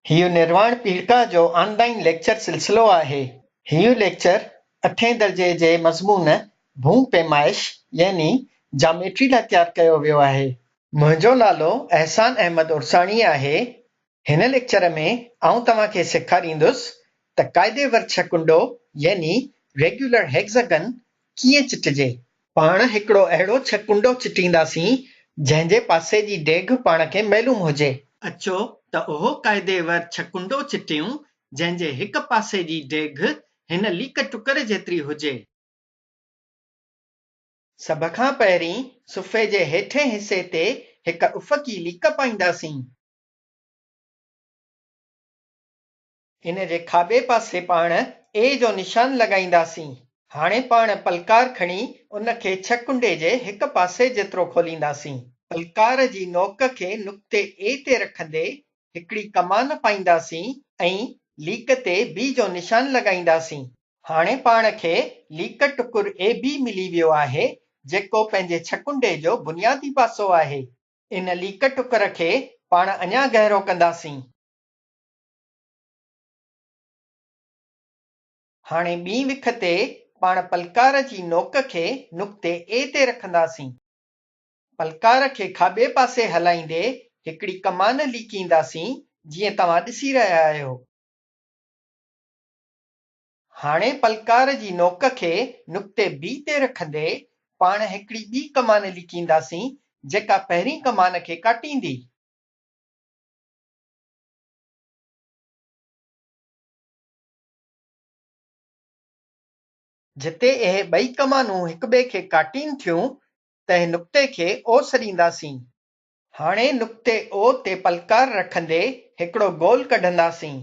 हीउ निर्वाण पीड़िका जो ऑनलाइन लेक्चर सिलसिलो आहे। हीउ लेक्चर 8हें दर्जे जे मज़मून भूपैमाइश यानी जामेट्री लाइ तयारु कयो वियो आहे। मुंहिंजो नालो अहसान अहमद उर्साणी आहे। हिन लेक्चर में आउं तव्हांखे सेखारींदुसि त क़ाइदेवर छकुंडो यानी रेगुलर हेक्सागन कीअं चिटिजे। पाण हिकिड़ो अहिड़ो छकुंडो चिटींदासीं जंहिं जे पासे जी डेघ पाण खे मालूम हुजे। अचो त उहो क़ाइदेवर छकुंडो चिटियूं जंहिं जे हिक पासे जी डेघ हिन लीक टुकर जेतिरी हुजे। सभ खां पहिरीं सुफ़े जे हेठें हिसे ते हिक उफ़क़ी लीक पाईंदासीं। इन जे खाॿे पासे पाण ए जो निशान लॻाईंदासीं। हाणे पाण पलकार खणी उन खे छकुंडे जे हिक पासे जेतिरो खोलींदासीं। पलकार जी नोक खे नुक़्ते ए ते रखंदे हिकिड़ी कमान पाईंदासीं ऐं लीक ते बी जो निशान लॻाईंदासीं। हाणे पाण खे लीक टुकुर ए बी मिली वियो आहे जेको पंहिंजे छकुंडे जो बुनियादी पासो आहे। इन लीक टुकर खे पाण अञा गहरो कंदासीं। हाणे ॿी विख ते पाण पलकार जी नोक खे नुक़्ते ए ते रखंदासीं। पलकार खे खाॿे पासे हलाईंदे हिकिड़ी कमान लीकींदासीं जीअं तव्हां ॾिसी रहिया आहियो। हाणे पलकार जी नोक खे नुक़्ते बी ते रखंदे पाण हिकिड़ी ॿी कमान लीकींदासीं जेका पहिरीं कमान खे काटींदी। जिते इहे ॿई कमानूं हिक ॿिए खे काटीनि थियूं त नुक़्ते खे ओ सॾींदासीं। हाणे नुक़्ते ओ ते पलकार रखंदे हिकिड़ो गोल कढंदासीं।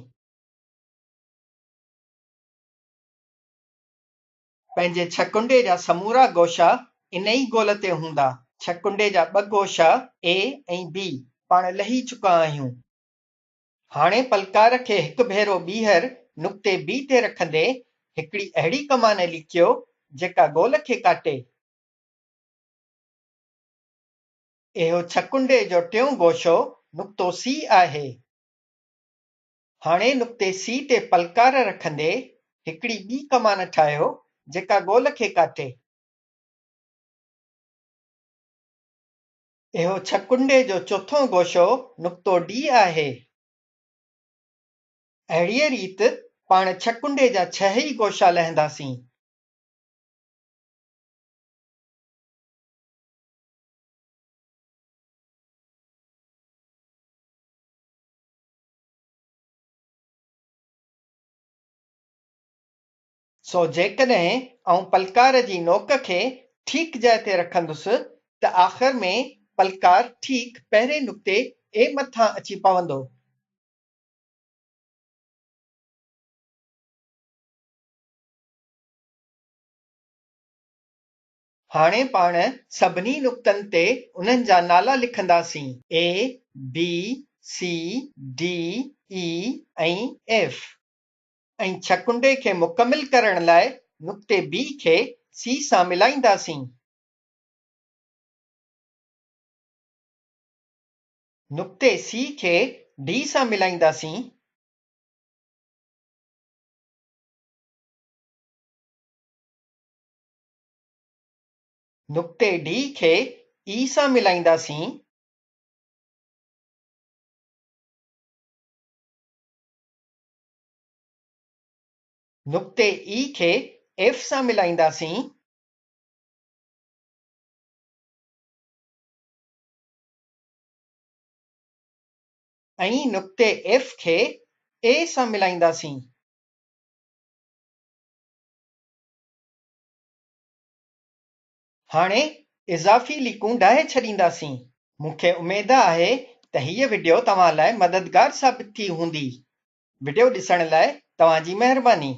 पंहिंजे छकुंडे जा समूरा गोशा इन ई गोल ते हूंदा। छकुंडे जा ॿ गोशा ए ऐं बी पाण लही चुका आहियूं। हाणे पलकार खे हिकु भेरो ॿीहर नुक़्ते बी ते रखंदे हिकिड़ी अहिड़ी कमान लिखियो जेका गोल खे काटे। इहो छकुंडे जो टियों गोशो नुक़्तो सी आहे। हाणे नुक़्ते सी ते पलकार रखंदे हिकिड़ी ॿी कमान ठाहियो जेका गोल खे काटे। इहो छकुंडे जो चोथों गोशो नुक़्तो डी आहे। अहिड़ीअ रीति पाण छकुंडे जा 6 ई गोशा लहंदासीं। सो जेकॾहिं आउं पलकार जी नोक खे ठीक जाइ ते रखंदुसि त आख़िर में पलकार ठीक पहिरें नुक़्ते ए मथां अची पवंदो। हाणे पाण सभिनी नुक़्तनि ते उन्हनि जा नाला लिखंदासीं A B C D E ऐं एफ। ऐं छकुंडे खे मुकमिल करण लाइ नुक़्ते बी खे सी सां मिलाईंदासीं। नुक़्ते सी खे डी सां मिलाईंदासीं। नुक़्ते डी खे ई सां मिलाईंदासीं। नुक़्ते ई खे एफ सां मिलाईंदासीं। ऐं नुक़्ते एफ खे ए सां मिलाईंदासीं। हाणे इज़ाफ़ी लीकूं ढाहे छॾींदासीं। मूंखे उमेद आहे त हीअ वीडियो तव्हां लाइ मददगार साबित थी हूंदी। वीडियो ॾिसण लाइ तव्हांजी महिरबानी।